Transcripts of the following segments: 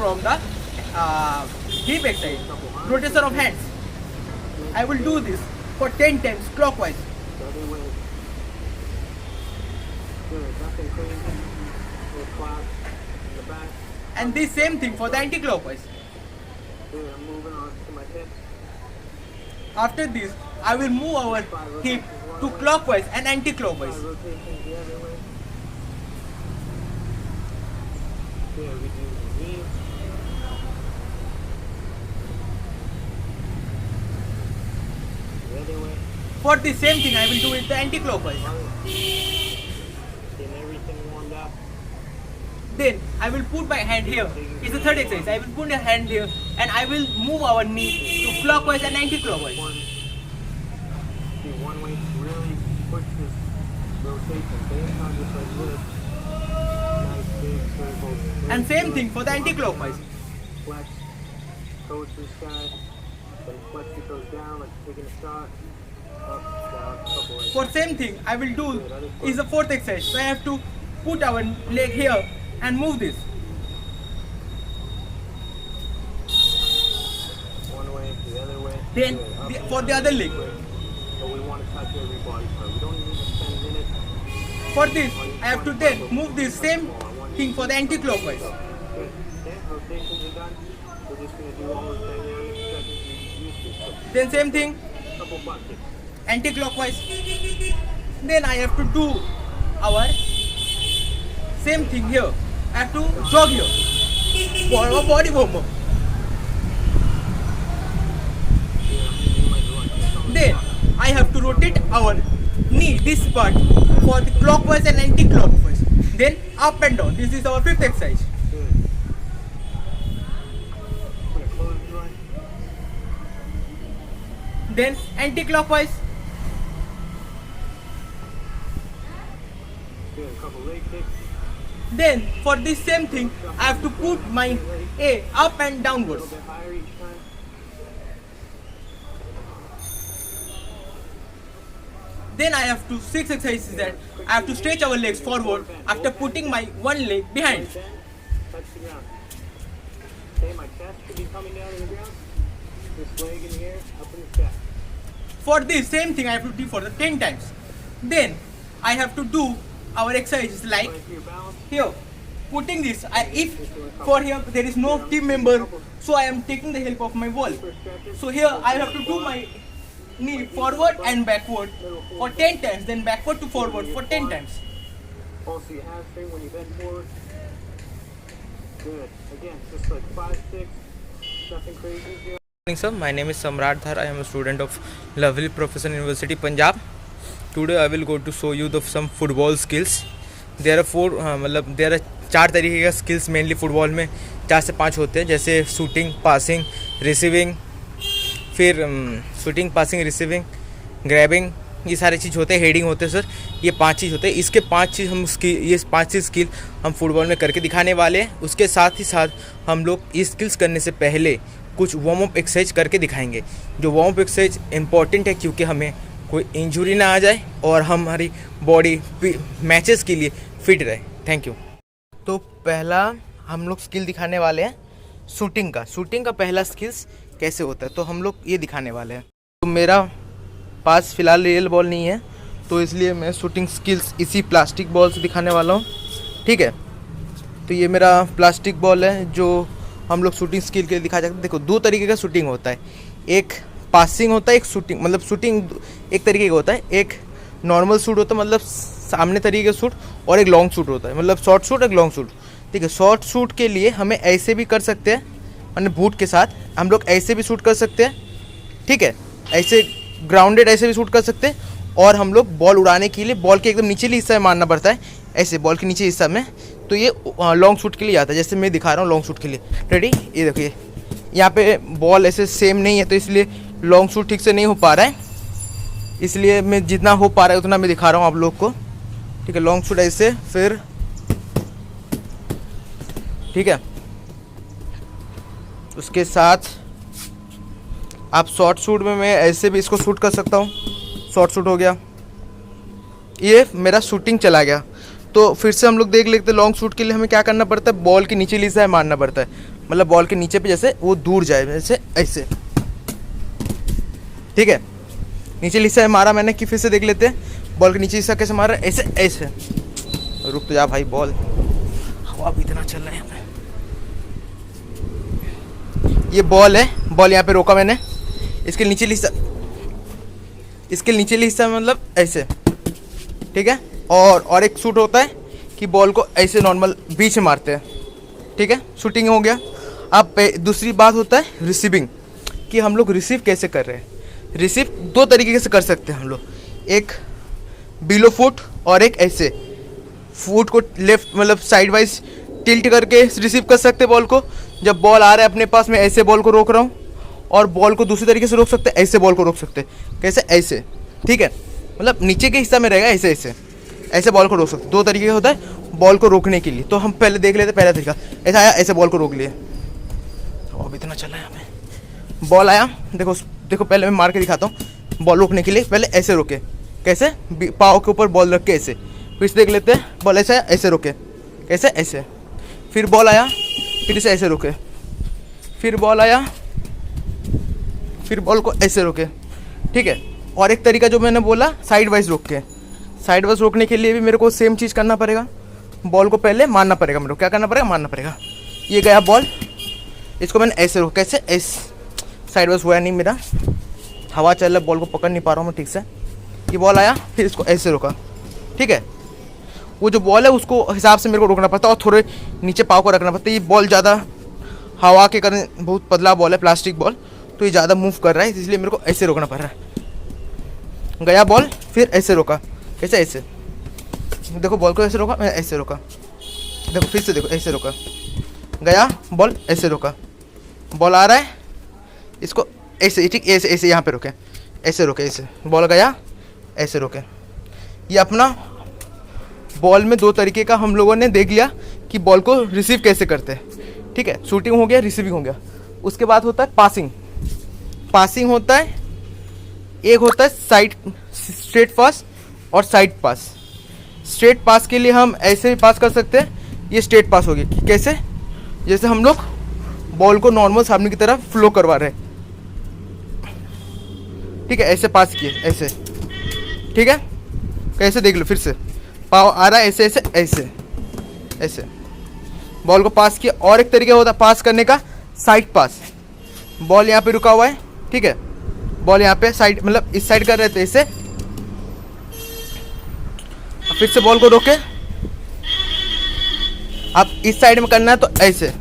from the hip exercise, rotation of hands. I will do this for 10 times clockwise. The other way. Good. Nothing crazy. Little clap in the back. And the same thing for the anti-clockwise. Good. I'm moving on to my hips. After this, I will move our hip to clockwise and anti-clockwise. 5 rotations the other way. Good. We do the knee. The other way. For the same thing, I will do it the anti-clockwise. Getting everything warmed up. Then I will put my hand here. It's the third exercise. I will put a hand here and I will move our knee to clockwise and anti-clockwise. One way to really push this rotation. Based on just like this. Nice big circles. And same thing for the anti-clockwise. Flex. Toes to the sky. Then flex it goes down like taking a shot. Up, down, couple legs. For same thing, I will do is the fourth exercise. So I have to put our leg here and move this. One way, the other way. Then Good. Up and for the down other really leg. quick. But we want to touch every body part. We don't need to spend minutes. For this, I have to then move this same thing for the anti-clockwise. Good. Okay, rotations are done. We're just going to do all those dynamic stretches we used to. Then same thing, Couple buckets. anti-clockwise. Then I have to do our same thing here. I have to jog here for our body warm up. Then I have to rotate our knee, this part, for the clockwise and anti-clockwise. Then up and down. This is our fifth exercise. Good. Put a close joint. Then anti-clockwise. Good. A couple leg kicks. Then for this same thing, I have to put my A up and A downwards. little bit higher each time. Then I have to 6 exercises that I have to stretch our legs forward after putting my one leg behind. Bend, touch the ground. Okay, my chest should be coming down to the ground. This leg in the air, up in the sky. For this same thing I have to do for the 10 times. Then I have to do our exercises like Going to your balance. here. Putting this, if for here there is no team member, so I am taking the help of my wall. For stretches. So here I have to do my knee forward and backward for 10 times, then backward to forward for 10 times. Also your hamstring when you bend forward. Good. Again, just like 5, 6. Nothing crazy here. Morning sir, my name is Samrat Dhar. I am a student of Lovely Professional University, Punjab. Today I will go to show you some football skills. There are 4 तरीके का skills mainly football में 4 से 5 होते हैं, जैसे shooting, passing, receiving, फिर shooting, passing, receiving, grabbing, ये सारे चीज़ होते हैं, हेडिंग होते हैं सर, ये 5 चीज़ होते हैं। इसके 5 चीज़ ये 5 चीज़ स्किल हम फुटबॉल में करके दिखाने वाले हैं। उसके साथ ही साथ हम लोग ये स्किल्स करने से पहले कुछ वार्म अप एक्सरसाइज करके दिखाएंगे। जो वार्म अप एक्सरसाइज इंपॉर्टेंट है क्योंकि हमें कोई इंजरी ना आ जाए और हमारी बॉडी मैचेस के लिए फिट रहे। Thank you. तो पहला हम लोग स्किल दिखाने वाले हैं शूटिंग का। शूटिंग का पहला स्किल्स कैसे होता है तो हम लोग ये दिखाने वाले हैं। तो मेरा पास फ़िलहाल रियल बॉल नहीं है, तो इसलिए मैं शूटिंग स्किल्स इसी प्लास्टिक बॉल से दिखाने वाला हूँ। ठीक है, तो ये मेरा प्लास्टिक बॉल है जो हम लोग शूटिंग स्किल के लिए दिखाया जाता है। देखो 2 तरीके का शूटिंग होता है, एक पासिंग होता है, एक शूटिंग। मतलब शूटिंग एक तरीके का होता है, एक नॉर्मल शूट होता है मतलब सामने तरीके का शूट, और एक लॉन्ग शूट होता है मतलब शॉर्ट शूट, एक लॉन्ग शूट। ठीक है, शॉर्ट शूट के लिए हमें ऐसे भी कर सकते हैं, मतलब बूट के साथ हम लोग ऐसे भी शूट कर सकते हैं। ठीक है, ऐसे ग्राउंडेड ऐसे भी शूट कर सकते हैं, और हम लोग बॉल उड़ाने के लिए बॉल के एकदम निचले हिस्सा में मारना पड़ता है, ऐसे बॉल के नीचे हिस्सा में। तो ये लॉन्ग शूट के लिए आता है, जैसे मैं दिखा रहा हूँ लॉन्ग शूट के लिए। रेडी, ये देखिए यहाँ पे बॉल ऐसे सेम नहीं है, तो इसलिए लॉन्ग शूट ठीक से नहीं हो पा रहा है, इसलिए मैं जितना हो पा रहा है उतना मैं दिखा रहा हूँ आप लोग को। ठीक है, लॉन्ग शूट ऐसे, फिर ठीक है, उसके साथ आप शॉर्ट शूट में मैं ऐसे भी इसको शूट कर सकता हूँ। शॉर्ट शूट हो गया, ये मेरा शूटिंग चला गया। तो फिर से हम लोग देख लेते हैं लॉन्ग शूट के लिए हमें क्या करना पड़ता है। बॉल के नीचे हिस्सा मारना पड़ता है, मतलब बॉल के नीचे पे जैसे वो दूर जाए, जैसे ऐसे, ठीक है। नीचे हिस्सा मारा मैंने कि फिर से देख लेते हैं बॉल के नीचे हिस्सा कैसे मारा, ऐसे ऐसे। रुक तो जा भाई, बॉल हवा भी इतना चल रहा है यहाँ पे। ये बॉल है, बॉल यहाँ पे रोका मैंने, इसके नीचे हिस्सा मतलब ऐसे, ठीक है। और एक शूट होता है कि बॉल को ऐसे नॉर्मल बीच में मारते हैं, ठीक है, शूटिंग हो गया। अब दूसरी बात होता है रिसीविंग, कि हम लोग रिसीव कैसे कर रहे हैं। रिसीव दो तरीके से कर सकते हैं हम लोग, एक बिलो फुट और एक ऐसे। फुट को लेफ्ट मतलब साइड वाइज टिल्ट करके रिसीव कर सकते हैं बॉल को। जब बॉल आ रहा है अपने पास, मैं ऐसे बॉल को रोक रहा हूँ, और बॉल को दूसरी तरीके से रोक सकते हैं, ऐसे बॉल को रोक सकते हैं। कैसे, ऐसे, ठीक है, मतलब नीचे के हिस्सा में रहेगा ऐसे ऐसे, ऐसे बॉल को रोक सकते। दो तरीके होता है बॉल को रोकने के लिए। तो हम पहले देख लेते, पहला तरीका ऐसा आया, ऐसे बॉल को रोक लिए। अब इतना चला है हमें, बॉल आया, देखो पहले मैं मार के दिखाता हूँ। बॉल रोकने के लिए पहले ऐसे रोके, कैसे, पाँव के ऊपर बॉल रख के ऐसे। फिर से देख लेते हैं, बॉल ऐसे आया, ऐसे रोके, कैसे, ऐसे। फिर बॉल आया, फिर इसे ऐसे रोके, फिर बॉल आया, फिर बॉल को ऐसे रोके, ठीक है। और एक तरीका जो मैंने बोला साइड वाइज रोक के, साइड वाइज रोकने के लिए भी मेरे को सेम चीज़ करना पड़ेगा। बॉल को पहले मारना पड़ेगा, मेरे को क्या करना पड़ेगा, मारना पड़ेगा। ये गया बॉल, इसको मैंने ऐसे रोका, कैसे, ऐसे। साइड वाइज हुआ नहीं मेरा, हवा चल रहा है, बॉल को पकड़ नहीं पा रहा हूँ मैं ठीक से। ये बॉल आया, फिर इसको ऐसे रोका, ठीक है। वो जो बॉल है उसको हिसाब से मेरे को रोकना पड़ता है, और थोड़े नीचे पाँव को रखना पड़ता है। ये बॉल ज़्यादा हवा के कारण, बहुत पतला बॉल है, प्लास्टिक बॉल, तो ये ज़्यादा मूव कर रहा है, इसलिए मेरे को ऐसे रोकना पड़ रहा है। गया बॉल, फिर ऐसे रोका, कैसे, ऐसे। देखो बॉल को ऐसे रोका, मैं ऐसे रोका, देखो फिर से देखो ऐसे रोका। गया बॉल, ऐसे रोका, बॉल आ रहा है, इसको ऐसे, ठीक, ऐसे ऐसे यहाँ पे रोके, ऐसे रोके, ऐसे। बॉल गया, ऐसे रोके। ये अपना बॉल में दो तरीके का हम लोगों ने देख लिया कि बॉल को रिसीव कैसे करते हैं, ठीक है। शूटिंग हो गया, रिसीविंग हो गया। उसके बाद होता है पासिंग। पासिंग होता है, एक होता है साइड स्ट्रेट पास और साइड पास। स्ट्रेट पास के लिए हम ऐसे भी पास कर सकते हैं, ये स्ट्रेट पास होगी, कैसे, जैसे हम लोग बॉल को नॉर्मल सामने की तरफ फ्लो करवा रहे हैं, ठीक है, ऐसे पास किए, ऐसे, ठीक है। कैसे देख लो, फिर से पाव आ रहा है, ऐसे ऐसे ऐसे ऐसे बॉल को पास किया। और एक तरीका होता है पास करने का, साइड पास। बॉल यहाँ पे रुका हुआ है, ठीक है, बॉल यहाँ पे साइड मतलब इस साइड कर रहे थे, ऐसे। फिर से बॉल को रोके, अब इस साइड में करना है तो ऐसे,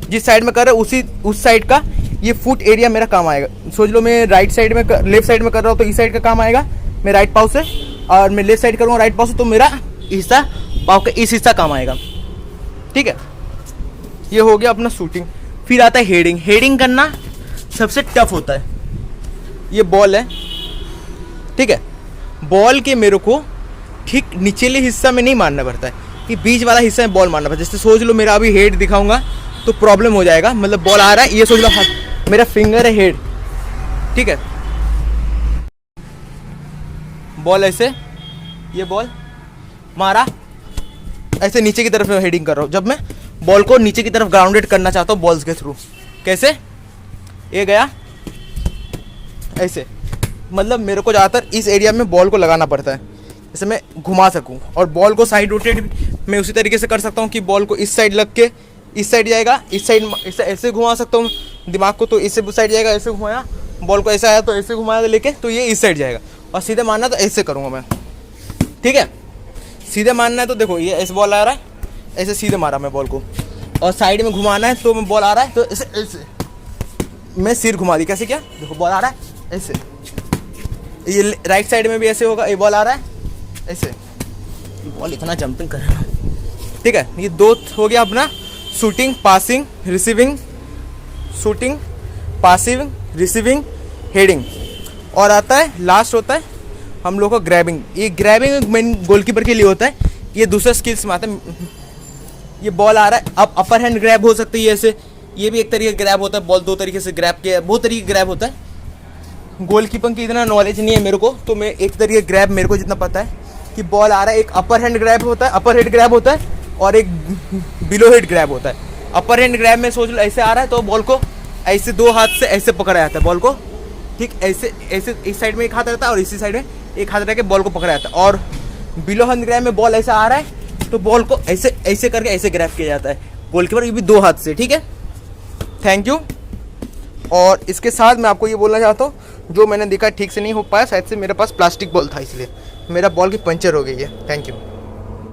जिस साइड में कर रहे हो उस साइड का ये फुट एरिया मेरा काम आएगा। सोच लो मैं राइट साइड में लेफ्ट साइड में कर रहा हूँ तो इस साइड का काम आएगा, मैं राइट पाव से, और मैं लेफ्ट साइड करूँगा राइट पाव से तो मेरा हिस्सा पाव का इस हिस्सा काम आएगा, ठीक है। ये हो गया अपना शूटिंग। फिर आता है हेडिंग। हेडिंग करना सबसे टफ होता है। ये बॉल है, ठीक है, बॉल के मेरे को ठीक निचले हिस्सा में नहीं मारना पड़ता है, ये बीच वाला हिस्सा में बॉल मारना पड़ता है। जैसे सोच लो मेरा अभी हेड दिखाऊंगा तो प्रॉब्लम हो जाएगा, मतलब बॉल आ रहा है, ये सोच लो मेरा फिंगर है हेड, ठीक है। बॉल ऐसे, ये बॉल मारा, ऐसे नीचे की तरफ हेडिंग कर रहा हूँ। जब मैं बॉल को नीचे की तरफ ग्राउंडेड करना चाहता हूँ बॉल्स के थ्रू, कैसे, ये गया ऐसे, मतलब मेरे को ज़्यादातर इस एरिया में बॉल को लगाना पड़ता है, जैसे मैं घुमा सकूँ। और बॉल को साइड रोटेट मैं उसी तरीके से कर सकता हूँ कि बॉल को इस साइड लग के इस साइड जाएगा, इस साइड ऐसे घुमा सकता हूँ दिमाग को, तो इससे साइड जाएगा, ऐसे घुमाया, बॉल को ऐसा आया तो ऐसे घुमाया लेके, तो ये इस साइड जाएगा। और सीधे मारना तो ऐसे करूँगा मैं, ठीक है। सीधे मारना है तो देखो ये ऐसे बॉल आ रहा है, ऐसे सीधे मारा मैं बॉल को, और साइड में घुमाना है तो मैं बॉल आ रहा है तो ऐसे ऐसे मैं सिर घुमा दी, कैसे, क्या, देखो बॉल आ रहा है ऐसे। ये राइट साइड में भी ऐसे होगा, ये बॉल आ रहा है ऐसे, बॉल इतना जंपिंग कर रहा है, ठीक है। ये दो हो गया अपना shooting, passing, receiving, shooting, passing, receiving, heading. और आता है लास्ट होता है हम लोग का ग्रैबिंग। ये ग्रैबिंग मेन गोलकीपर के लिए होता है, ये दूसरा स्किल्स में आता है। ये बॉल आ रहा है, अब अपर हैंड ग्रैब हो सकती है ऐसे, ये भी एक तरीके का ग्रैब होता है, बॉल दो तरीके से ग्रैब किया, बहुत तरीके ग्रैब होता है। गोलकीपर की इतना नॉलेज नहीं है मेरे को, तो मैं एक तरीके ग्रैब मेरे को जितना पता है कि बॉल आ रहा है, एक अपर हैंड ग्रैब होता है, अपर हेड ग्रैब होता है, और एक बिलो हेड ग्रैब होता है। अपर हैंड ग्रैब में सोच लो ऐसे आ रहा है तो बॉल को ऐसे 2 हाथ से ऐसे पकड़ा जाता है बॉल को, ठीक, ऐसे ऐसे इस साइड में एक हाथ रहता है और इसी साइड में एक हाथ रह के बॉल को पकड़ा जाता है। और बिलो हैंड ग्रैब में बॉल ऐसा आ रहा है तो बॉल को ऐसे ऐसे करके ऐसे ग्रैब किया जाता है गोलकीपर, ये भी 2 हाथ से, ठीक है। Thank you. और इसके साथ मैं आपको ये बोलना चाहता हूँ, जो मैंने देखा ठीक से नहीं हो पाया, शायद से मेरे पास प्लास्टिक बॉल था इसलिए मेरा बॉल की पंचर हो गई है। Thank you.